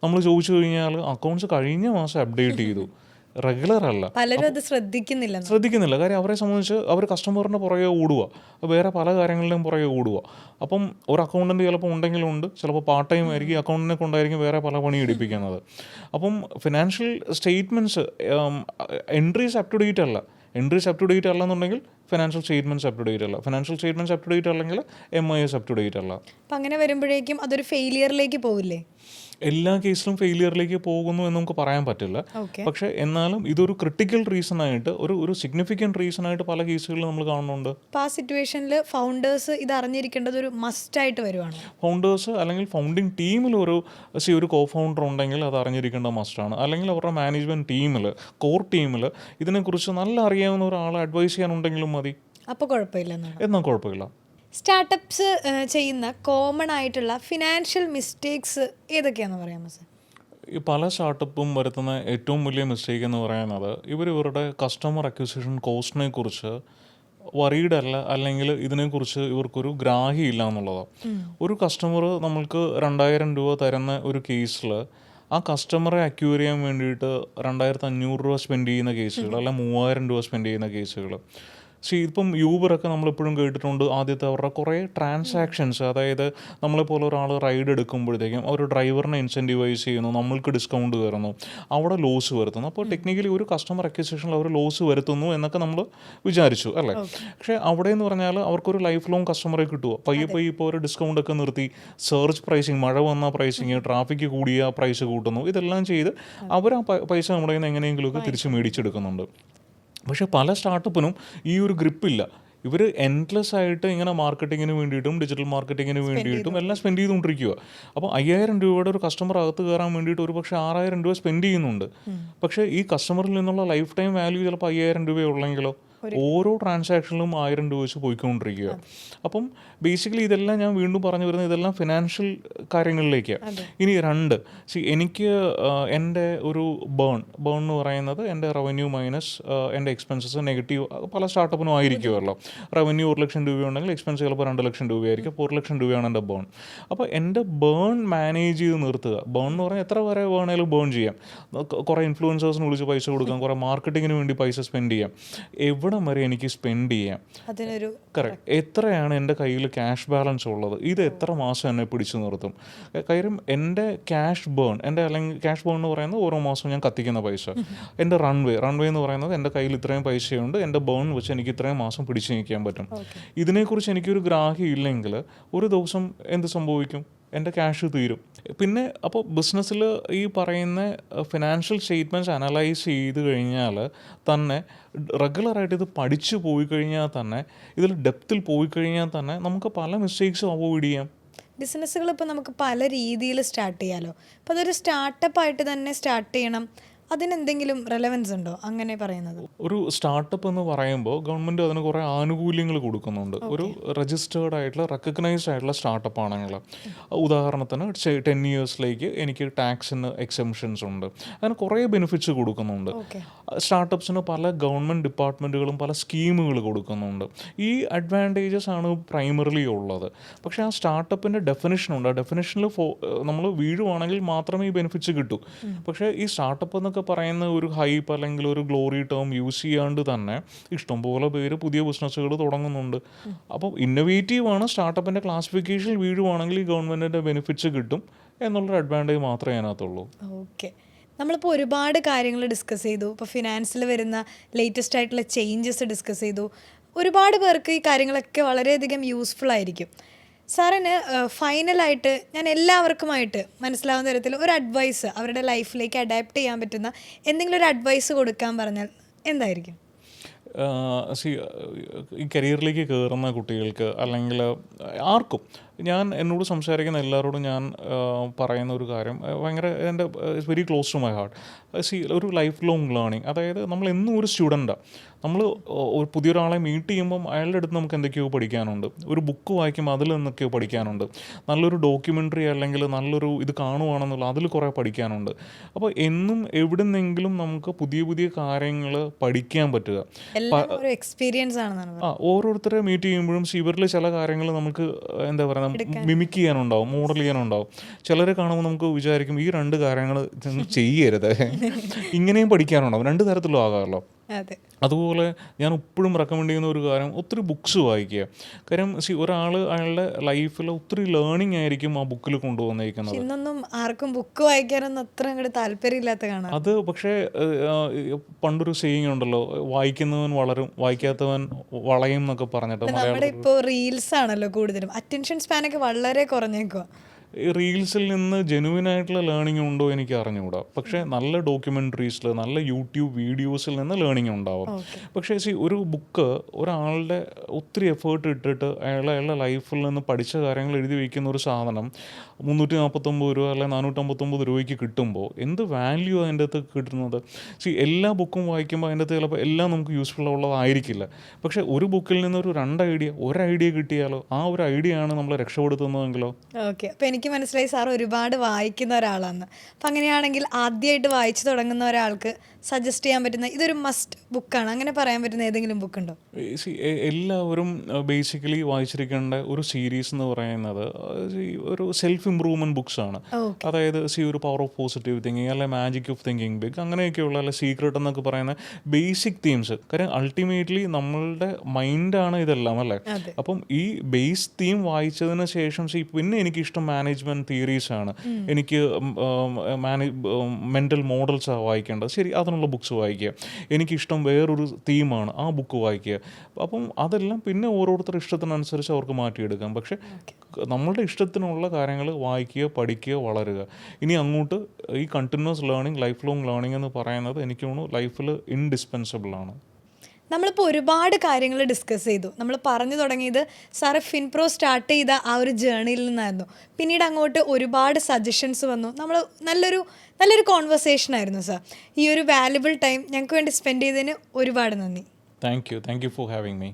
S1: നമ്മൾ ചോദിച്ചു കഴിഞ്ഞാൽ അക്കൗണ്ട്സ് കഴിഞ്ഞ മാസം അപ്ഡേറ്റ് ചെയ്തു, റെഗുലർ അല്ല.
S2: പലരും അത് ശ്രദ്ധിക്കുന്നില്ല.
S1: കാര്യം അവരെ സംബന്ധിച്ച് അവർ കസ്റ്റമറിൻ്റെ പുറകെ ഓടുക, വേറെ പല കാര്യങ്ങളുടെയും പുറകെ ഓടുക. അപ്പം ഒരു അക്കൗണ്ടൻറ്റ് ചിലപ്പോൾ ഉണ്ടെങ്കിലുണ്ട്, ചിലപ്പോൾ പാർട്ട് ടൈം ആയിരിക്കും, അക്കൗണ്ടിനെ കൊണ്ടായിരിക്കും വേറെ പല പണി എടുപ്പിക്കുന്നത്. അപ്പം financial statements entries up to date അല്ല. എൻട്രീസ് അപ് ടു ഡേറ്റ് അല്ലെന്നുണ്ടെങ്കിൽ financial statements up to date അല്ല. Financial statements up to date അല്ലെങ്കിൽ MIS അപ് ടു ഡേറ്റ് അല്ല.
S2: അപ്പം അങ്ങനെ വരുമ്പോഴേക്കും അതൊരു ഫെയിലിയറിലേക്ക് പോകില്ലേ?
S1: എല്ലാ കേസിലും ഫെയിലിയറിലേക്ക് പോകുന്നു എന്ന് നമുക്ക് പറയാൻ പറ്റില്ല. പക്ഷേ എന്നാലും ഇതൊരു ക്രിട്ടിക്കൽ റീസൺ ആയിട്ട്, ഒരു സിഗ്നിഫിക്കൻറ്റ് റീസൺ ആയിട്ട് പല കേസുകളിൽ നമ്മൾ കാണുന്നുണ്ട്.
S2: അപ്പോൾ ആ സിറ്റുവേഷനിൽ ഫൗണ്ടേഴ്സ് ഇത് അറിഞ്ഞിരിക്കേണ്ടത് ഒരു മസ്റ്റായിട്ട് വരുവാണ്.
S1: ഫൗണ്ടേഴ്സ് അല്ലെങ്കിൽ ഫൗണ്ടിങ് ടീമിൽ ഒരു കോ ഫൗണ്ടർ ഉണ്ടെങ്കിൽ അത് അറിഞ്ഞിരിക്കേണ്ട മസ്റ്റാണ്. അല്ലെങ്കിൽ അവരുടെ മാനേജ്മെൻറ്റ് ടീമിൽ, കോർ ടീമിൽ ഇതിനെക്കുറിച്ച് നല്ല അറിയാവുന്ന ഒരാളെ അഡ്വൈസ് ചെയ്യാനുണ്ടെങ്കിലും മതി.
S2: അപ്പോൾ കുഴപ്പമില്ല.
S1: എന്നാൽ കുഴപ്പമില്ല.
S2: സ്റ്റാർട്ടപ്സ് ചെയ്യുന്ന കോമൺ ആയിട്ടുള്ള ഫിനാൻഷ്യൽ മിസ്റ്റേക്സ് ഏതൊക്കെയാണെന്ന് പറയാമോ സർ?
S1: ഈ പല സ്റ്റാർട്ടപ്പും വരുത്തുന്ന ഏറ്റവും വലിയ മിസ്റ്റേക്ക് എന്ന് പറയുന്നത് ഇവരുടെ കസ്റ്റമർ അക്വിസിഷൻ കോസ്റ്റിനെ കുറിച്ച് വറീഡ് അല്ല, അല്ലെങ്കിൽ ഇതിനെക്കുറിച്ച് ഇവർക്കൊരു ഗ്രാഹ്യമില്ല എന്നുള്ളതാണ്. ഒരു കസ്റ്റമർ നമ്മൾക്ക് 2000 രൂപ തരുന്ന ഒരു കേസിൽ ആ കസ്റ്റമറെ അക്യൂർ ചെയ്യാൻ വേണ്ടിയിട്ട് 2500 രൂപ സ്പെൻഡ് ചെയ്യുന്ന കേസുകൾ, അല്ല 3000 രൂപ സ്പെൻഡ് ചെയ്യുന്ന കേസുകൾ. ഇപ്പം യൂബറൊക്കെ നമ്മളെപ്പോഴും കേട്ടിട്ടുണ്ട്, ആദ്യത്തെ അവരുടെ കുറേ ട്രാൻസാക്ഷൻസ്, അതായത് നമ്മളെപ്പോലെ ഒരാൾ റൈഡ് എടുക്കുമ്പോഴത്തേക്കും അവർ ഡ്രൈവറിനെ ഇൻസെൻറ്റിവൈസ് ചെയ്യുന്നു, നമ്മൾക്ക് ഡിസ്കൗണ്ട് കയറുന്നു, അവിടെ ലോസ് വരുത്തുന്നു. അപ്പോൾ ടെക്നിക്കലി ഒരു കസ്റ്റമർ അക്വിസിഷനിൽ അവർ ലോസ് വരുത്തുന്നു എന്നൊക്കെ നമ്മൾ വിചാരിച്ചു അല്ലേ. പക്ഷേ അവിടെ എന്ന് പറഞ്ഞാൽ അവർക്കൊരു ലൈഫ് ലോങ് കസ്റ്റമറെ കിട്ടുമോ? പയ്യെ ഇപ്പോൾ ഒരു ഡിസ്കൗണ്ട് ഒക്കെ നിർത്തി, സെർച്ച് പ്രൈസിങ്, മഴ വന്ന പ്രൈസിങ്, ട്രാഫിക് കൂടിയ പ്രൈസ് കൂട്ടുന്നു, ഇതെല്ലാം ചെയ്ത് അവർ ആ പൈസ നമ്മുടെ കയ്യിൽ നിന്ന് എങ്ങനെയെങ്കിലുമൊക്കെ തിരിച്ച് മേടിച്ചെടുക്കുന്നുണ്ട്. പക്ഷേ പല സ്റ്റാർട്ടപ്പിനും ഈ ഒരു ഗ്രിപ്പില്ല. ഇവർ എൻഡ്ലെസ് ആയിട്ട് ഇങ്ങനെ മാർക്കറ്റിങ്ങിന് വേണ്ടിയിട്ടും ഡിജിറ്റൽ മാർക്കറ്റിങ്ങിന് വേണ്ടിയിട്ടും എല്ലാം സ്പെൻഡ് ചെയ്തുകൊണ്ടിരിക്കുക. അപ്പോൾ 5000 രൂപയുടെ ഒരു കസ്റ്റമർ അകത്ത് കയറാൻ വേണ്ടിയിട്ട് ഒരു പക്ഷേ 6000 രൂപ സ്പെൻഡ് ചെയ്യുന്നുണ്ട്. പക്ഷേ ഈ കസ്റ്റമറിൽ നിന്നുള്ള ലൈഫ് ടൈം വാല്യൂ ചിലപ്പോൾ 5000 രൂപയുള്ളെങ്കിലോ ഓരോ ട്രാൻസാക്ഷനിലും 1000 രൂപ വെച്ച് പോയിക്കൊണ്ടിരിക്കുക. അപ്പം ബേസിക്കലി ഇതെല്ലാം ഞാൻ വീണ്ടും പറഞ്ഞു വരുന്നത് ഇതെല്ലാം ഫിനാൻഷ്യൽ കാര്യങ്ങളിലേക്കാണ്. ഇനി എനിക്ക് എൻ്റെ ഒരു ബേൺ എന്ന് പറയുന്നത് എൻ്റെ റവന്യൂ മൈനസ് എൻ്റെ എക്സ്പെൻസസ് നെഗറ്റീവ് പല സ്റ്റാർട്ടപ്പിനും ആയിരിക്കുമല്ലോ. റവന്യൂ 1 ലക്ഷം രൂപയുണ്ടെങ്കിൽ എക്സ്പെൻസ് ചിലപ്പോൾ 2 ലക്ഷം രൂപയായിരിക്കും. അപ്പോൾ 1 ലക്ഷം രൂപയാണ് എൻ്റെ ബേൺ. അപ്പോൾ എൻ്റെ ബേൺ മാനേജ് ചെയ്ത് നിർത്തുക. ബേൺ എന്ന് പറഞ്ഞാൽ എത്ര വരെ വേണേലും ബേൺ ചെയ്യാം. കുറേ ഇൻഫ്ലുവൻസേഴ്സിന് വിളിച്ച് പൈസ കൊടുക്കാം, കുറേ മാർക്കറ്റിങ്ങിന് വേണ്ടി പൈസ സ്പെൻഡ് ചെയ്യാം, എവിടം വരെ എനിക്ക് സ്പെൻഡ് ചെയ്യാം, കറക്റ്റ് എത്രയാണ് എൻ്റെ കയ്യിൽ ക്യാഷ് ബാലൻസ് ഉള്ളത്, ഇത് എത്ര മാസം എന്നെ പിടിച്ചു നിർത്തും. കാര്യം എൻ്റെ ക്യാഷ് ബേൺ, അല്ലെങ്കിൽ ക്യാഷ് ബേൺ എന്ന് പറയുന്നത് ഓരോ മാസവും ഞാൻ കത്തിക്കുന്ന പൈസ. എൻ്റെ റൺവേ എന്ന് പറയുന്നത് എൻ്റെ കയ്യിൽ ഇത്രയും പൈസയുണ്ട്, എൻ്റെ ബേൺ വെച്ച് എനിക്ക് ഇത്രയും മാസം പിടിച്ചു നിൽക്കാൻ പറ്റും. ഇതിനെക്കുറിച്ച് എനിക്കൊരു ഗ്രാഹ്യം ഇല്ലെങ്കിൽ ഒരു ദിവസം എന്ത് സംഭവിക്കും? എൻ്റെ ക്യാഷ് തീരും. പിന്നെ അപ്പോൾ ബിസിനസ്സിൽ ഈ പറയുന്ന ഫിനാൻഷ്യൽ സ്റ്റേറ്റ്മെൻറ്റ്സ് അനലൈസ് ചെയ്ത് കഴിഞ്ഞാൽ തന്നെ, റെഗുലറായിട്ട് ഇത് പഠിച്ചു പോയി കഴിഞ്ഞാൽ തന്നെ, ഇതിൽ ഡെപ്തിൽ പോയി കഴിഞ്ഞാൽ തന്നെ നമുക്ക് പല മിസ്റ്റേക്സും അവോയ്ഡ് ചെയ്യാം.
S2: ബിസിനസ്സുകൾ ഇപ്പോൾ നമുക്ക് പല രീതിയിൽ സ്റ്റാർട്ട് ചെയ്യാമല്ലോ. അപ്പോൾ അതൊരു സ്റ്റാർട്ടപ്പായിട്ട് തന്നെ സ്റ്റാർട്ട് ചെയ്യണം, അതിനെന്തെങ്കിലും റെലവൻസ് ഉണ്ടോ അങ്ങനെ പറയുന്നത്?
S1: ഒരു സ്റ്റാർട്ടപ്പ് എന്ന് പറയുമ്പോൾ ഗവൺമെൻറ് അതിന് കുറേ ആനുകൂല്യങ്ങൾ കൊടുക്കുന്നുണ്ട്. ഒരു രജിസ്റ്റേർഡ് ആയിട്ടുള്ള റെക്കഗ്നൈസ്ഡ് ആയിട്ടുള്ള സ്റ്റാർട്ടപ്പ് ആണെങ്കിൽ, ഉദാഹരണത്തിന് 10 ഇയേഴ്സിലേക്ക് എനിക്ക് ടാക്സിന് എക്സംഷൻസ് ഉണ്ട്, അങ്ങനെ കുറേ ബെനിഫിറ്റ്സ് കൊടുക്കുന്നുണ്ട്. സ്റ്റാർട്ടപ്സിന് പല ഗവൺമെൻറ് ഡിപ്പാർട്ട്മെൻറ്റുകളും പല സ്കീമുകൾ കൊടുക്കുന്നുണ്ട്. ഈ അഡ്വാൻറ്റേജസ് ആണ് പ്രൈമറിലി ഉള്ളത്. പക്ഷേ ആ സ്റ്റാർട്ടപ്പിൻ്റെ ഡെഫിനിഷനുണ്ട്. ആ ഡെഫിനിഷനിൽ നമ്മൾ വീഴുവാണെങ്കിൽ മാത്രമേ ഈ ബെനിഫിറ്റ്സ് കിട്ടൂ. പക്ഷേ ഈ സ്റ്റാർട്ടപ്പ് എന്നൊക്കെ പറയുന്ന ഒരു ഹൈപ്പ് അല്ലെങ്കിൽ ഒരു ഗ്ലോറി ടേം യൂസ് ചെയ്യാണ്ട് തന്നെ ഇഷ്ടംപോലെ പേര് പുതിയ ബിസിനസ്സുകൾ തുടങ്ങുന്നുണ്ട്. അപ്പോൾ ഇന്നൊവേറ്റീവാണ്, സ്റ്റാർട്ടപ്പിൻ്റെ ക്ലാസിഫിക്കേഷൻ വീഴുവാണെങ്കിൽ ഈ ഗവൺമെൻറ്റിൻ്റെ ബെനിഫിറ്റ്സ് കിട്ടും എന്നുള്ളൊരു അഡ്വാൻറ്റേജ് മാത്രമേ അതിനകത്തുള്ളൂ.
S2: ഓക്കെ, നമ്മളിപ്പോൾ ഒരുപാട് കാര്യങ്ങൾ ഡിസ്കസ് ചെയ്തു. ഇപ്പോൾ ഫിനാൻസിൽ വരുന്ന ലേറ്റസ്റ്റ് ആയിട്ടുള്ള ചേഞ്ചസ് ഡിസ്കസ് ചെയ്തു. ഒരുപാട് പേർക്ക് ഈ കാര്യങ്ങളൊക്കെ വളരെയധികം യൂസ്ഫുൾ ആയിരിക്കും. സാറിന് ഫൈനലായിട്ട് ഞാൻ എല്ലാവർക്കുമായിട്ട് മനസ്സിലാവുന്ന തരത്തിൽ ഒരു അഡ്വൈസ്, അവരുടെ ലൈഫിലേക്ക് അഡാപ്റ്റ് ചെയ്യാൻ പറ്റുന്ന എന്തെങ്കിലും ഒരു അഡ്വൈസ് കൊടുക്കാൻ പറഞ്ഞാൽ എന്തായിരിക്കും?
S1: ഈ കരിയറിലേക്ക് കയറുന്ന കുട്ടികൾക്ക് അല്ലെങ്കിൽ ആർക്കും, എന്നോട് സംസാരിക്കുന്ന എല്ലാവരോടും ഞാൻ പറയുന്ന ഒരു കാര്യം ഭയങ്കര എൻ്റെ very close to my heart. ഒരു ലൈഫ് ലോങ് ലേണിംഗ്, അതായത് നമ്മൾ എന്നും ഒരു സ്റ്റുഡൻറ്റാണ്. നമ്മൾ ഒരു പുതിയൊരാളെ മീറ്റ് ചെയ്യുമ്പം അയാളുടെ അടുത്ത് നമുക്ക് എന്തൊക്കെയോ പഠിക്കാനുണ്ട്. ഒരു ബുക്ക് വായിക്കുമ്പോൾ അതിൽ നിന്നൊക്കെയോ പഠിക്കാനുണ്ട്. നല്ലൊരു ഡോക്യുമെൻ്ററി അല്ലെങ്കിൽ നല്ലൊരു ഇത് കാണുവാണെന്നുള്ള അതിൽ കുറേ പഠിക്കാനുണ്ട്. അപ്പോൾ എന്നും എവിടെ നിന്നെങ്കിലും നമുക്ക് പുതിയ പുതിയ കാര്യങ്ങൾ പഠിക്കാൻ പറ്റുക.
S2: എക്സ്പീരിയൻസ് ആണ്.
S1: ഓരോരുത്തരെ മീറ്റ് ചെയ്യുമ്പോഴും ഇവരിൽ ചില കാര്യങ്ങൾ നമുക്ക് എന്താ പറയുക, മിമിക് ചെയ്യാനുണ്ടാവും, മോഡൽ ചെയ്യാനുണ്ടാവും. ചിലരെ കാണുമ്പോൾ നമുക്ക് വിചാരിക്കും ഈ 2 കാര്യങ്ങൾ ചെയ്യരുത്, ഇങ്ങനെയും പഠിക്കാനുണ്ടാവും. 2 തരത്തിലും ആകാമല്ലോ. അതുപോലെ ഞാൻ എപ്പോഴും റെക്കമെൻഡ് ചെയ്യുന്ന ഒരു കാര്യം, ഒത്തിരി ബുക്സ് വായിക്കുക. കാര്യം ഒരാൾ അയാളുടെ ലൈഫിൽ ഒത്തിരി ലേണിംഗ് ആയിരിക്കും ആ ബുക്കിൽ കൊണ്ടുവന്നിരിക്കുന്നത്.
S2: ഇന്നൊന്നും ആർക്കും ബുക്ക് വായിക്കാനൊന്നും അത്ര അങ്ങോട്ട് താല്പര്യമില്ലാത്ത കാണാം
S1: അത്. പക്ഷേ പണ്ടൊരു സേയിങ് ഉണ്ടല്ലോ, വായിക്കുന്നവൻ വളരും, വായിക്കാത്തവൻ വളയും എന്നൊക്കെ പറഞ്ഞിട്ട്.
S2: നമ്മുടെ ഇപ്പോൾ റീൽസ് ആണല്ലോ കൂടുതലും, അറ്റൻഷൻ സ്പാനൊക്കെ വളരെ കുറഞ്ഞേക്കുക.
S1: ഈ റീൽസിൽ നിന്ന് ജെനുവിനായിട്ടുള്ള ലേണിംഗ് ഉണ്ടോ എനിക്ക് അറിഞ്ഞുകൂടാ. പക്ഷേ നല്ല ഡോക്യുമെൻ്ററീസിൽ നല്ല യൂട്യൂബ് വീഡിയോസിൽ നിന്ന് ലേണിംഗ് ഉണ്ടാവും. പക്ഷേ ഒരു ബുക്ക് ഒരാളുടെ ഒത്തിരി എഫേർട്ട് ഇട്ടിട്ട് അയാളുടെ ലൈഫിൽ നിന്ന് പഠിച്ച കാര്യങ്ങൾ എഴുതി വയ്ക്കുന്ന ഒരു സാധനം 349 രൂപ അല്ലെങ്കിൽ 459 രൂപയ്ക്ക് കിട്ടുമ്പോൾ എന്ത് വാല്യൂ അതിൻ്റെ അകത്ത് കിട്ടുന്നത്? എല്ലാ ബുക്കും വായിക്കുമ്പോൾ അതിൻ്റെ അകത്ത് ചിലപ്പോൾ എല്ലാം നമുക്ക് യൂസ്ഫുൾ ഉള്ളതായിരിക്കില്ല. പക്ഷേ ഒരു ബുക്കിൽ നിന്ന് ഒരു ഒരു ഐഡിയ കിട്ടിയാലോ, ആ ഒരു ഐഡിയ ആണ് നമ്മളെ രക്ഷപ്പെടുത്തുന്നതെങ്കിലോ.
S2: ഓക്കെ, അപ്പോൾ എനിക്ക് മനസ്സിലായി സാർ ഒരുപാട് വായിക്കുന്ന ഒരാളാണ്. അപ്പം അങ്ങനെയാണെങ്കിൽ ആദ്യമായിട്ട് വായിച്ചു തുടങ്ങുന്ന ഒരാൾക്ക് സജസ്റ്റ് ചെയ്യാൻ പറ്റുന്ന ഇതൊരു മസ്റ്റ് ബുക്കാണ് അങ്ങനെ പറയാൻ പറ്റുന്ന ഏതെങ്കിലും ബുക്ക് ഉണ്ടോ?
S1: എല്ലാവരും ബേസിക്കലി വായിച്ചിരിക്കേണ്ട ഒരു സീരീസ് എന്ന് പറയുന്നത് ഒരു സെൽഫ് ഇംപ്രൂവ്മെൻറ്റ് ബുക്സ് ആണ്. അതായത് ഒരു പവർ ഓഫ് പോസിറ്റീവ് തിങ്കിങ്, അല്ലെ മാജിക് ഓഫ് തിങ്കിങ് ബിഗ്, അങ്ങനെയൊക്കെയുള്ള അല്ലെ സീക്രട്ട് എന്നൊക്കെ പറയുന്ന ബേസിക് തീംസ്. കാര്യം അൾട്ടിമേറ്റ്ലി നമ്മളുടെ മൈൻഡാണ് ഇതെല്ലാം അല്ലേ. അപ്പം ഈ ബേസ് തീം വായിച്ചതിന് ശേഷം പിന്നെ എനിക്കിഷ്ടം മാനേജ്മെൻറ്റ് തിയറീസ് ആണ്, എനിക്ക് മെൻ്റൽ മോഡൽസാണ് വായിക്കേണ്ടത്. ശരി, അതിനുള്ള ബുക്സ് വായിക്കുക. എനിക്കിഷ്ടം വേറൊരു തീമാണ്, ആ ബുക്ക് വായിക്കുക. അപ്പം അതെല്ലാം പിന്നെ ഓരോരുത്തരുടെ ഇഷ്ടത്തിനനുസരിച്ച് അവർക്ക് മാറ്റിയെടുക്കാം. പക്ഷേ നമ്മളുടെ ഇഷ്ടത്തിനുള്ള കാര്യങ്ങൾ വായിക്കുക, പഠിക്കുക, വളരുക. ഇനി അങ്ങോട്ട് ഈ continuous learning, life long learning എന്ന് പറയുന്നത് എനിക്ക് തോന്നുന്നു ലൈഫിൽ ഇൻഡിസ്പെൻസിബിൾ ആണ്.
S2: നമ്മളിപ്പോൾ ഒരുപാട് കാര്യങ്ങൾ ഡിസ്കസ് ചെയ്തു. നമ്മൾ പറഞ്ഞു തുടങ്ങിയത് സാറ് ഫിൻപ്രോ സ്റ്റാർട്ട് ചെയ്ത ആ ഒരു ജേർണിയിൽ നിന്നായിരുന്നു. പിന്നീട് അങ്ങോട്ട് ഒരുപാട് സജഷൻസ് വന്നു. നമ്മൾ നല്ലൊരു കോൺവെർസേഷൻ ആയിരുന്നു സാർ. ഈ ഒരു വാല്യുബിൾ ടൈം ഞങ്ങൾക്ക് വേണ്ടി സ്പെൻഡ് ചെയ്തതിന് ഒരുപാട് നന്ദി.
S1: Thank you for having me.